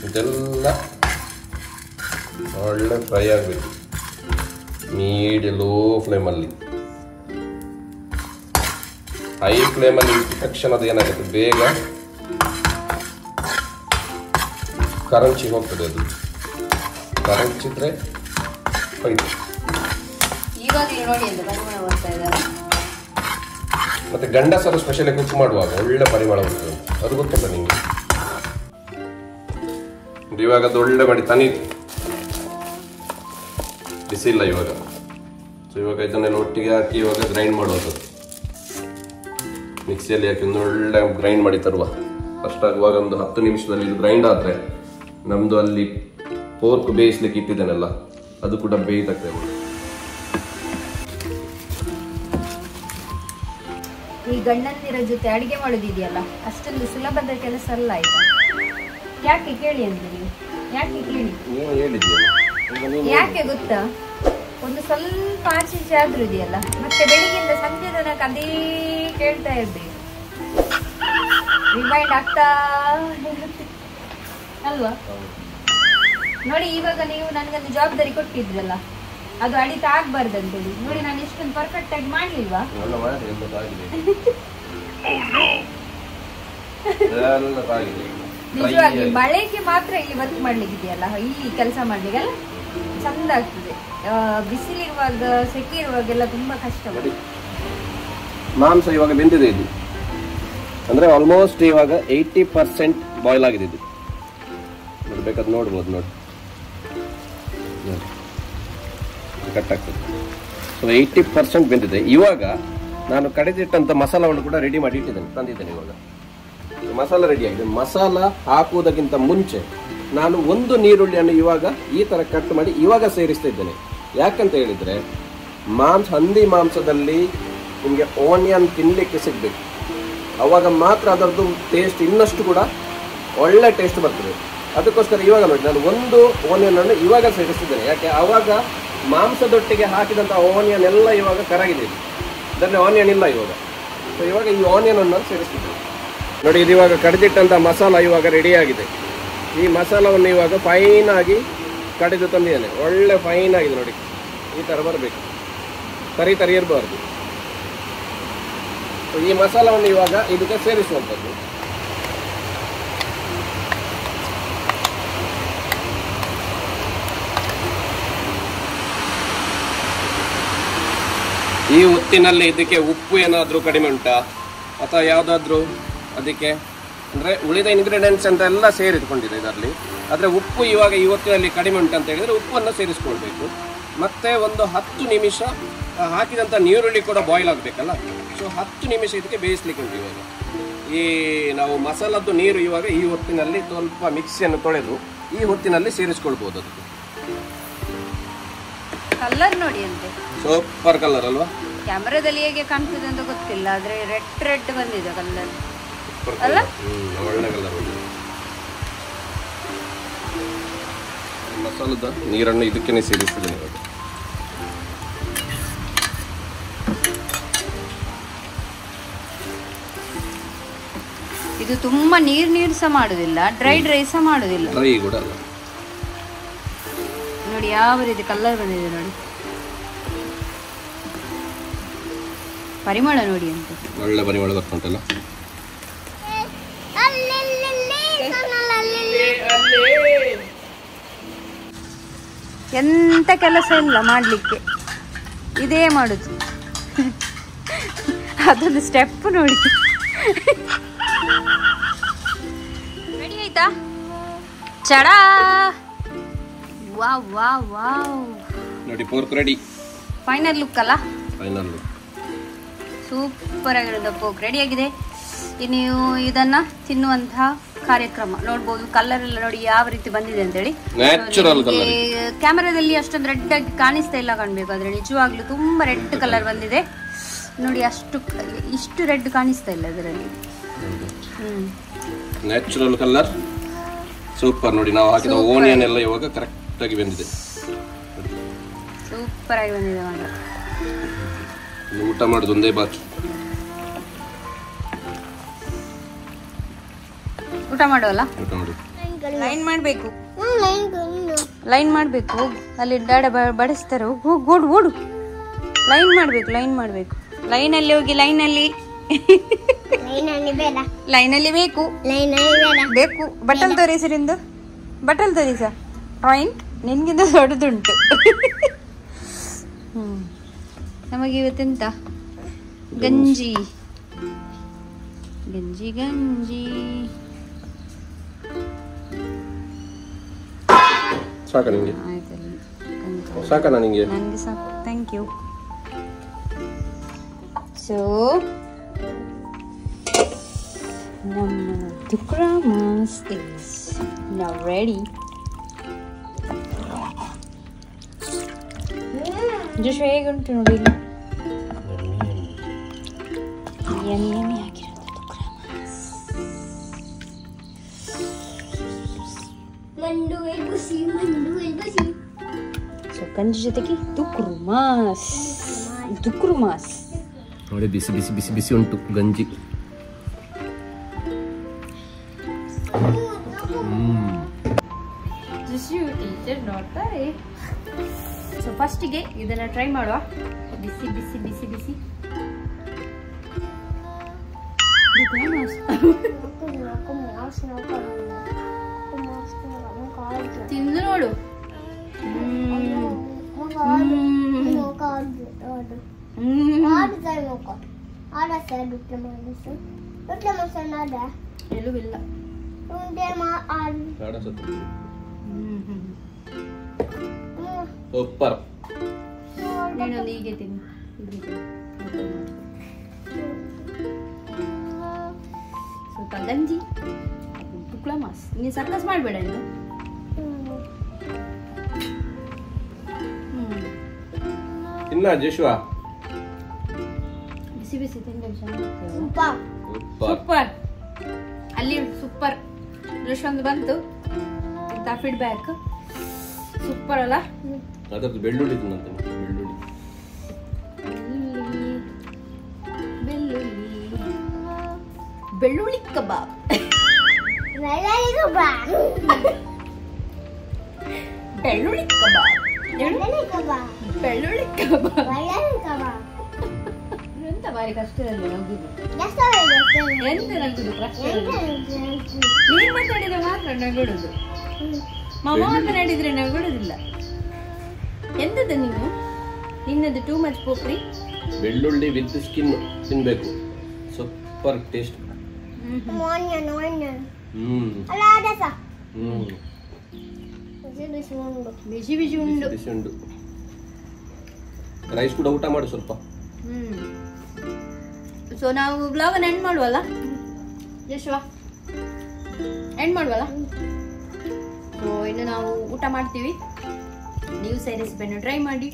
ಇದೆಲ್ಲ ಒಳ್ಳೆ ಫ್ರೈ ಆಗಬೇಕು. ಲೋ ಫ್ಲೇಮಲ್ಲಿ. ಹೈ ಫ್ಲೇಮಲ್ಲಿ ಇಟ್ಟ ತಕ್ಷಣ ಅದು ಏನಾಗುತ್ತೆ, ಬೇಗ ಕರಂಚಿ ಹೋಗ್ತದೆ. ಅದು ಕರಂಚಿದ್ರೆ ಹೋಯ್ತು. ಮತ್ತೆ ಗಂಡಸರು ಸ್ಪೆಷಲಿ ಕುಕ್ ಮಾಡುವಾಗ ಒಳ್ಳೆ ಪರಿಮಳ ಬರ್ತದೆ, ಅದು ಗೊತ್ತುಂಟ ನಿಮಗೆ. ಇವಾಗ ಅದು ಒಳ್ಳೆ ಮಾಡಿ ತನಿ ಬಿಸಿಲ್ಲ ಇವಾಗ. ಸೊ ಇವಾಗ ಇದನ್ನೆಲ್ಲ ಒಟ್ಟಿಗೆ ಹಾಕಿ ಇವಾಗ ಗ್ರೈಂಡ್ ಮಾಡುವಂಥದ್ದು. ಮಿಕ್ಸಿಯಲ್ಲಿ ಹಾಕಿ ಒಂದು ಒಳ್ಳೆ ಗ್ರೈಂಡ್ ಮಾಡಿ ತರುವ. ಫಸ್ಟ್ ಆಗುವಾಗ ಒಂದು 10 ನಿಮಿಷದಲ್ಲಿ ಇದು ಗ್ರೈಂಡ್ ಆದರೆ ನಮ್ಮದು ಅಲ್ಲಿ ಪೋರ್ಕ್ ಬೇಯಿಸ್ಲಿಕ್ಕೆ ಇಟ್ಟಿದ್ದೇನಲ್ಲ ಅದು ಕೂಡ ಬೇಯ್ತದೆ. ಈ ಗಂಡಂದಿರ ಜೊತೆ ಅಡಿಗೆ ಮಾಡೋದಿದೆಯಲ್ಲ, ಅಷ್ಟೊಂದು ಸುಲಭದ ಕೆಲಸ ಅಲ್ಲ. ಆಯ್ತಾ? ಯಾಕೆ ಕೇಳಿ ಅಂದ್ರೆ ನೀವು ಯಾಕೆ ಕೇಳಿ, ಯಾಕೆ ಗೊತ್ತಾ? ಒಂದು ಸ್ವಲ್ಪ ಆಚೆ ಆದ್ರೂ ಇದೆಯಲ್ಲ, ಮತ್ತೆ ಬೆಳಿಗ್ಗೆಯಿಂದ ಸಂಜೆ ತನಕ ಅದೇ ಕೇಳ್ತಾ ಇರ್ಬೇಕು, ರಿಮೈಂಡ್ ಆಗ್ತಾ ಅಲ್ವಾ? ನೋಡಿ, ಇವಾಗ ನೀವು ನನಗೊಂದು ಜವಾಬ್ದಾರಿ ಕೊಟ್ಟಿದ್ರಲ್ಲ, ಅದು ಅಡಿತ ಆಗ್ಬಾರ್ದಂತೇಳಿ. ನೋಡಿ, ನಾನು ಎಷ್ಟೊಂದು ಪರ್ಫೆಕ್ಟ್ ಆಗಿ ಮಾಡ್ಲಿಲ್ವಾ? ನಿಜವಾಗಿ ಮಳೆಗೆ ಮಾತ್ರ ಇಲ್ಲಿ ವರ್ಕ್ ಮಾಡ್ಲಿಕ್ಕಿದೆಯಲ್ಲ, ಈ ಕೆಲಸ ಮಾಡ್ಲಿಕ್ಕೆಲ್ಲ ಚಂದ ಆಗ್ತದೆ. ಬಿಸಿಲಿರುವಾಗ, ಸೆಕೆ ಇರುವಾಗೆಲ್ಲ ತುಂಬಾ ಕಷ್ಟ. ಮಾಂಸ ಇವಾಗ ಬೆಂದಿದೆ, ಇದು ಅಂದ್ರೆ ಆಲ್ಮೋಸ್ಟ್ ಇವಾಗ 80% ಬಾಯ್ಲ್ ಆಗಿದೆ. ಇದು ಬೇಕಾದ್ರೆ ನೋಡ್ಬೋದು, ನೋಡಿ ಕಟ್ ಆಗ್ತದೆ. ಸೊ 80% ಬೆಂದಿದೆ. ಇವಾಗ ನಾನು ಕಡೆದಿಟ್ಟಂತ ಮಸಾಲವನ್ನು ಕೂಡ ರೆಡಿ ಮಾಡಿ ಇಟ್ಟಿದ್ದೇನೆ, ತಂದಿದ್ದೇನೆ. ಇವಾಗ ಮಸಾಲ ರೆಡಿ ಆಗಿದೆ. ಮಸಾಲ ಹಾಕುವುದಕ್ಕಿಂತ ಮುಂಚೆ ನಾನು ಒಂದು ನೀರುಳ್ಳಿಯನ್ನು ಇವಾಗ ಈ ತರ ಕಟ್ ಮಾಡಿ ಇವಾಗ ಸೇರಿಸ್ತಾ ಇದ್ದೇನೆ. ಯಾಕಂತ ಹೇಳಿದ್ರೆ ಹಂದಿ ಮಾಂಸದಲ್ಲಿ ನಿಮಗೆ ಆನಿಯನ್ ತಿನ್ನಲಿಕ್ಕೆ ಸಿಗಬೇಕು, ಅವಾಗ ಮಾತ್ರ ಅದರದ್ದು ಟೇಸ್ಟ್ ಇನ್ನಷ್ಟು ಕೂಡ ಒಳ್ಳೆ ಟೇಸ್ಟ್ ಬರ್ತದೆ. ಅದಕ್ಕೋಸ್ಕರ ಇವಾಗ ನೋಡಿ, ನಾನು ಒಂದು ಆನಿಯನ್ ಅನ್ನು ಇವಾಗ ಸೇರಿಸ್ತಿದ್ದೇನೆ. ಯಾಕೆ, ಆವಾಗ ಮಾಂಸದೊಟ್ಟಿಗೆ ಹಾಕಿದಂಥ ಆನಿಯನ್ ಎಲ್ಲ ಇವಾಗ ಕರಗಿದೆ, ಇದರಲ್ಲಿ ಆನಿಯನ್ ಇಲ್ಲ ಇವಾಗ. ಸೊ ಇವಾಗ ಈ ಆನಿಯನ್ ಅನ್ನು ಸೇರಿಸ್ತಿದ್ದೇನೆ. ನೋಡಿ, ಇದು ಇವಾಗ ಕಡಿದಿಟ್ಟಂಥ ಮಸಾಲ ಇವಾಗ ರೆಡಿ ಆಗಿದೆ. ಈ ಮಸಾಲವನ್ನು ಇವಾಗ ಫೈನ್ ಆಗಿ ಕಡಿದು ತಂದಿದ್ದೇನೆ. ಒಳ್ಳೆ ಫೈನ್ ಆಗಿದೆ ನೋಡಿ, ಈ ಥರ ಬರಬೇಕು, ತರಿ ತರಿ ಇರಬಾರ್ದು. ಈ ಮಸಾಲವನ್ನು ಇವಾಗ ಇದಕ್ಕೆ ಸೇರಿಸುವಂಥದ್ದು. ಈ ಹೊತ್ತಿನಲ್ಲಿ ಇದಕ್ಕೆ ಉಪ್ಪು ಏನಾದರೂ ಕಡಿಮೆ ಉಂಟಾ ಅಥವಾ ಯಾವುದಾದ್ರೂ ಅದಕ್ಕೆ ಅಂದರೆ ಉಳಿದ ಇಂಗ್ರೀಡಿಯೆಂಟ್ಸ್ ಅಂತ ಎಲ್ಲ ಸೇರಿಟ್ಕೊಂಡಿದೆ ಇದರಲ್ಲಿ. ಆದರೆ ಉಪ್ಪು ಇವಾಗ ಈ ಹೊತ್ತಿನಲ್ಲಿ ಕಡಿಮೆ ಉಂಟು ಅಂತ ಹೇಳಿದರೆ ಉಪ್ಪನ್ನು ಸೇರಿಸ್ಕೊಳ್ಬೇಕು. ಮತ್ತು ಒಂದು 10 ನಿಮಿಷ ಹಾಕಿದಂಥ ನೀರುಳ್ಳಿ ಕೂಡ ಬಾಯ್ಲ್ ಆಗಬೇಕಲ್ಲ. ಸೊ 10 ನಿಮಿಷ ಇದಕ್ಕೆ ಬೇಯಿಸ್ಲಿಕ್ಕೆ ಉಂಟು. ಇವಾಗ ಈ ನಾವು ಮಸಾಲದ್ದು ನೀರು ಇವಾಗ ಈ ಹೊತ್ತಿನಲ್ಲಿ ಸ್ವಲ್ಪ ಮಿಕ್ಸಿಯನ್ನು ತೊಳೆದು ಈ ಹೊತ್ತಿನಲ್ಲಿ ಸೇರಿಸ್ಕೊಳ್ಬೋದು. ಅದಕ್ಕೆ ಕಲರ್ ನೋಡಿ ಅಂತೆ, ಸೂಪರ್ ಕಲರ್ ಅಲ್ವಾ? ಕ್ಯಾಮರಾದಲ್ಲಿ ಹೇಗೆ ಕಾಣ್ತಿದೆ ಅಂತ ಗೊತ್ತಿಲ್ಲ, ಆದ್ರೆ ರೆಡ್ ಬಂದಿದೆ ಕಲರ್ ಅಲ್ಲ? ಒಳ್ಳೆ ಕಲರ್. ಮಸಾಲದ ನೀರನ್ನು ಇದಕ್ಕೆ ಸೇರಿಸಿದ್ದೀನಿ ಇವಾಗ. ಇದು ತುಂಬಾ ನೀರು ಸಹ ಮಾಡುದಿಲ್ಲ, ಡ್ರೈ ಸಹ ಮಾಡುದಿಲ್ಲ. ಡ್ರೈ ಕೂಡ ಅಲ್ಲ ನೋಡಿ ಯಾವ ರೀತಿ ಕಲರ್ ಬಂದಿದೆ ನೋಡಿ, ಪರಿಮಳ ನೋಡಿ ಅಂತ ಒಳ್ಳೆ ಪರಿಮಳ ಬರ್ತುಂಟಲ್ಲ. ಎಂತ ಕೆಲಸ ಇಲ್ಲ ಮಾಡ್ಲಿಕ್ಕೆ, ಇದೇ ಮಾಡುದು. ಅದೊಂದು ಸ್ಟೆಪ್ ನೋಡಿ. ರೆಡಿ ಆಯ್ತಾ? ಚಡಾ, ವಾವ್ ವಾವ್ ವಾವ್ ನೋಡಿ, ಪೋರ್ಕ್ ರೆಡಿ. ಫೈನಲ್ ಲುಕ್ ಅಲ್ಲ? ಫೈನಲ್ ಲುಕ್ ಸೂಪರ್ ಆಗಿರೋದು ಪೋರ್ಕ್ ರೆಡಿ ಆಗಿದೆ. ನೀವು ಇದನ್ನ ತಿನ್ನುವಂತಹ ಕಾರ್ಯಕ್ರಮ ನೋಡ್ಬೋದು. ಕಲರ್ ಎಲ್ಲ ನೋಡಿ ಯಾವ ರೀತಿ ಬಂದಿದೆ ಅಂತ ಹೇಳಿ. Natural colour. ಕ್ಯಾಮೆರಾದಲ್ಲಿ ಅಷ್ಟೊಂದು ರೆಡ್ ಆಗಿ ಕಾಣಿಸ್ತಾ ಇಲ್ಲ ಕಾಣ್ಬೇಕು, ಆದ್ರೆ ನಿಜವಾಗ್ಲೂ ತುಂಬಾ ರೆಡ್ ಕಲರ್ ಬಂದಿದೆ ನೋಡಿ. ಇಷ್ಟು ರೆಡ್ ಕಾಣಿಸ್ತಾ ಇಲ್ಲ ಅದರಲ್ಲಿ. ನ್ಯಾಚುರಲ್ ಕಲರ್ ಸೂಪರ್ ನೋಡಿ. ನಾವು ಹಾಕಿದ ಓನಿಯನ್ ಎಲ್ಲ ಇವಾಗ ಕರೆಕ್ಟ್ ಆಗಿ ಬಂದಿದೆ, ಸೂಪರ್ ಆಗಿ ಬಂದಿದೆ ಮಾತ್ರ. ಊಟ ಮಾಡೋದು ಒಂದೇ ಬಾಕಿ. ಊಟ ಮಾಡುವಲ್ಲ? ಊಟ ಮಾಡಿ. ಲೈನ್ ಮಾಡ್ಬೇಕು, ಲೈನ್ ಮಾಡ್ಬೇಕು. ಹೋಗು, ಅಲ್ಲಿ ಡಾಡ ಬಡಿಸ್ತಾರೆ. ಹೋಗು, ಓಡು. ಲೈನ್ ಮಾಡ್ಬೇಕು. ಲೈನಲ್ಲಿ ಹೋಗಿ, ಲೈನಲ್ಲಿ ಬೇಕು. ಬಟಲ್ ತೋರಿಸರಿಂದ, ಬಟಲ್ ತೋರಿಸ. ಪಾಯಿಂಟ್ ನಿನ್ಗಿಂತ ದೊಡ್ಡದುಂಟು. ನಮಗೆ ಇವತ್ತೆಂತ ಗಂಜಿ. ಸಾಕ ನಿಂಗೆ? ಸಾಕನಾ ನಿಂಗೆ? ನನಗೆ ಸಾಕು, ಥ್ಯಾಂಕ್ ಯು. ಸೊ ನಮ್ಮ ದುಕ್ರಾಮಾಸ್ ಇಸ್ ನೌ ರೆಡಿ. ಜೋಶ್ ಹೇಗುಂಟು ನೋಡಿ, ಯಮ್ಮಿ ಆಗಿರೋದು ದುಕ್ರಾಮಾಸ್. ಸೊ ಗಂಜಿ ಜೊತೆಗೆ ದುಕ್ರುಮಾಸ್ ನೋಡಿ. ಬಿಸಿ ಬಿಸಿ ಬಿಸಿ ಬಿಸಿ ಉಂಟು ಗಂಜಿ. ಟೀಚರ್ ನೋಡ್ತಾರೆ. ಸೊ ಫಸ್ಟಿಗೆ ಇದನ್ನ ಟ್ರೈ ಮಾಡುವ. ಬಿಸಿ ಬಿಸಿ ಬಿಸಿ ಬಿಸಿ ತಿಂದು ನೋಡು. ಎಲುವಿಲ್ಲ. ಸೂಪರ್. ನೀನೊಂದು ಹೀಗೆ ತಿನ್ನು. ಸ್ವಲ್ಪ ಗಂಜಿ, ದುಕ್ರಾಮಾಸ್. ನೀನು ಸರ್ಕಸ್ ಮಾಡಬೇಡ ಇನ್ನು. ಇನ್ನ ಜೇಶುವಾ ಬಿಸಿ ಬಿಸಿ ತಿಂದ್ರೆ ಸೂಪರ್. ಅಲ್ಲಿ ಸೂಪರ್. ಒಂದು ಬಂತು ಫೀಡ್ಬ್ಯಾಕ್. ಸೂಪರ್ ಅಲ್ಲ? ಅದಕ್ಕೆ ಬೆಳ್ಳುಳ್ಳಿ ಬೆಳ್ಳುಳ್ಳಿ ಕಬಾಬ್. ಎಂತ ಬಾರಿ ಕಷ್ಟದಲ್ಲಿ ಹೋಗಿದ್ದು. ಎಂತ ನಗುದು ನೀನ್ ಮಾತಾಡಿದ್ರೆ ಮಾತ್ರ ನಗುಡುದು. ಮಾಮ ಮಾತನಾಡಿದ್ರೆ ನಗುಡುದಿಲ್ಲ. ಎಂತದ ನೀವು? ನಿನ್ನದು ಟೂ ಮಚ್ ಪೋಪ್ರಿ. ಬೆಳ್ಳುಳ್ಳಿ ವಿತ್ ಸ್ಕಿನ್ ತಿನ್ಬೇಕು, ಸೂಪರ್ ಟೇಸ್ಟ್. ಬಿಸಿ ಬಿಸಿ ಉಂಡು. ಬಿಸಿ ಉಂಡು. ರೈಸ್ ಕೂಡ ಊಟ ಮಾಡು ಸ್ವಲ್ಪ. ಸೊ ನಾವು ಬ್ಲಾಗ್ ಅನ್ನು ಎಂಡ್ ಮಾಡುವಲ್ಲ ಯಶ್ವಾ, ಎಂಡ್ ಮಾಡುವಲ್ಲ. ಸೊ ಇನ್ನು ನಾವು ಊಟ ಮಾಡ್ತೀವಿ. ನೀವು ಸಹ ರೆಸಿಪಿಯನ್ನು ಟ್ರೈ ಮಾಡಿ,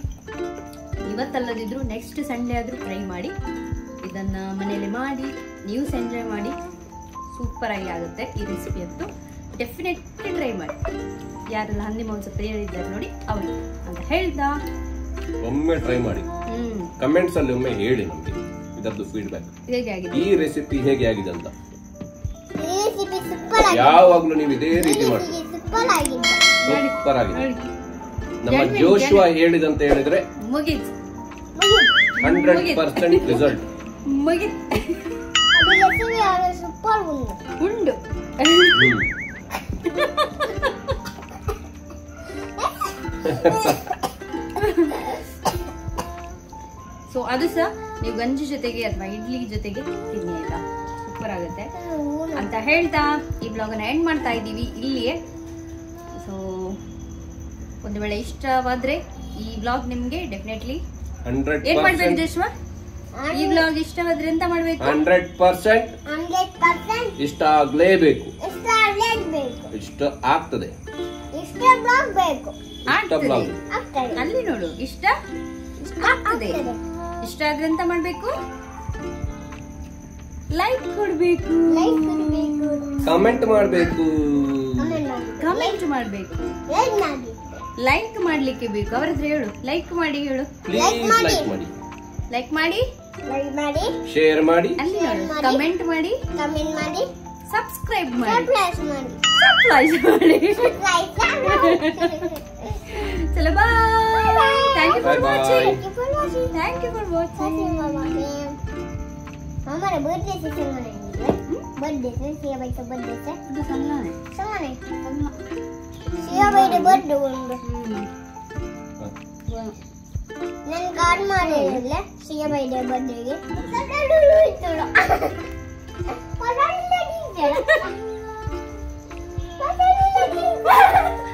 ಇವತ್ತಲ್ಲದಿದ್ರು ನೆಕ್ಸ್ಟ್ ಸಂಡೇ ಆದರೂ ಟ್ರೈ ಮಾಡಿ. ಇದನ್ನು ಮನೆಯಲ್ಲಿ ಮಾಡಿ ನೀವು ಸಹ ಎಂಜಾಯ್ ಮಾಡಿ. ಸೂಪರ್ ಆಗಿ ಆಗುತ್ತೆ ಈ ರೆಸಿಪಿ ಅಂತೂ. ಡೆಫಿನೆಟ್ಲಿ ಟ್ರೈ ಮಾಡಿ. ಯಾರೆಲ್ಲ ಹಂದಿ ಮಾಂಸ ಪ್ರಿಯರಿದ್ದಾರೆ ನೋಡಿ ಅವರು ಅಂತ ಹೇಳ್ದಾ, ಒಮ್ಮೆ ಟ್ರೈ ಮಾಡಿ. ಕಮೆಂಟ್ಸ್ ಅಲ್ಲಿ ಒಮ್ಮೆ ಹೇಳಿ ನಮಗೆ ಇದರದ್ದು ಫೀಡ್ಬ್ಯಾಕ್, ಹೇಗೆ ಆಗಿದೆ ಈ ರೆಸಿಪಿ ಹೇಗೆ ಆಗಿದೆ ಅಂತ. ಯಾವಾಗ್ಲೂ ನೀವು ಇದೇ ರೀತಿ ಮಾಡಿ. ಸೂಪರ್ ಆಗಿದೆ. ನಮ್ಮ ಜೋಶುವಾ ಹೇಳಿದಂತ ಹೇಳಿದ್ರೆ ಮುಗೀತು, 100% ರಿಸಲ್ಟ್. ಮುಗೀತು. ಉಂಡು. ಸೊ ಅದು ಸಹ ನೀವು ಗಂಜಿ ಜೊತೆಗೆ ಅಥವಾ ಇಡ್ಲಿ ಜೊತೆಗೆ ತಿನ್ನಿ ಆಯ್ತಾ, ಸೂಪರ್ ಆಗುತ್ತೆ ಅಂತ ಹೇಳ್ತಾ ಈ ಬ್ಲಾಗ್ ಅನ್ನ ಎಂಡ್ ಮಾಡ್ತಾ ಇದ್ದೀವಿ ಇಲ್ಲಿಯೇ. ಸೊ ಒಂದು ವೇಳೆ ಇಷ್ಟವಾದ್ರೆ ಈ ಬ್ಲಾಗ್ ನಿಮ್ಗೆ ಡೆಫಿನೆಟ್ಲಿ ಏನ್ ಮಾಡ್ಬೇಕು ಜಶ್ವಾ? ಈ ಬ್ಲಾಗ್ ಇಷ್ಟವಾದ್ರೆ ಎಂತ ಮಾಡ್ಬೇಕು? 100% ಇಷ್ಟ ಆಗ್ಲೇಬೇಕು. ಇಷ್ಟ ಆಗ್ತದೆ. ಅಲ್ಲಿ ನೋಡು, ಇಷ್ಟ ಆಗ್ತದೆ. ಇಷ್ಟ ಆದ್ರೆ ಎಂತ ಮಾಡ್ಬೇಕು? ಲೈಕ್ ಕೊಡ್ಬೇಕು, ಕಮೆಂಟ್ ಮಾಡ್ಬೇಕು, ಕಮೆಂಟ್ ಮಾಡ್ಬೇಕು, ಲೈಕ್ ಮಾಡ್ಲಿಕ್ಕೆ ಬೇಕು. ಅವ್ರ ಹತ್ರ ಹೇಳು, ಲೈಕ್ ಮಾಡಿ ಹೇಳು. ಪ್ಲೀಸ್ ಲೈಕ್ ಮಾಡಿ, ಶೇರ್ ಮಾಡಿ, ಅಲ್ಲಿ ನೋಡು, ಕಮೆಂಟ್ ಮಾಡಿ, ಸಬ್ಸ್ಕ್ರೈಬ್ ಮಾಡಿ, ಚಲೋ bye. Thank you for watching. Thank you for watching. हमारा बर्थडे से बर्थडे से सिया भाई का बर्थडे से ಇದು ಸಣ್ಣನೆ समान सिया भाई का बर्थडे उंड नन कार्ड ಮಾಡಿರಲ್ಲ ಸಿया भाई ದ बर्थडे ಗೆ ಸಡಲು ಇತ್ತಲ್ಲ ಪರಲ್ಲ ಡಿಂಜರ ಪರಲ್ಲ ಡಿಂಜರ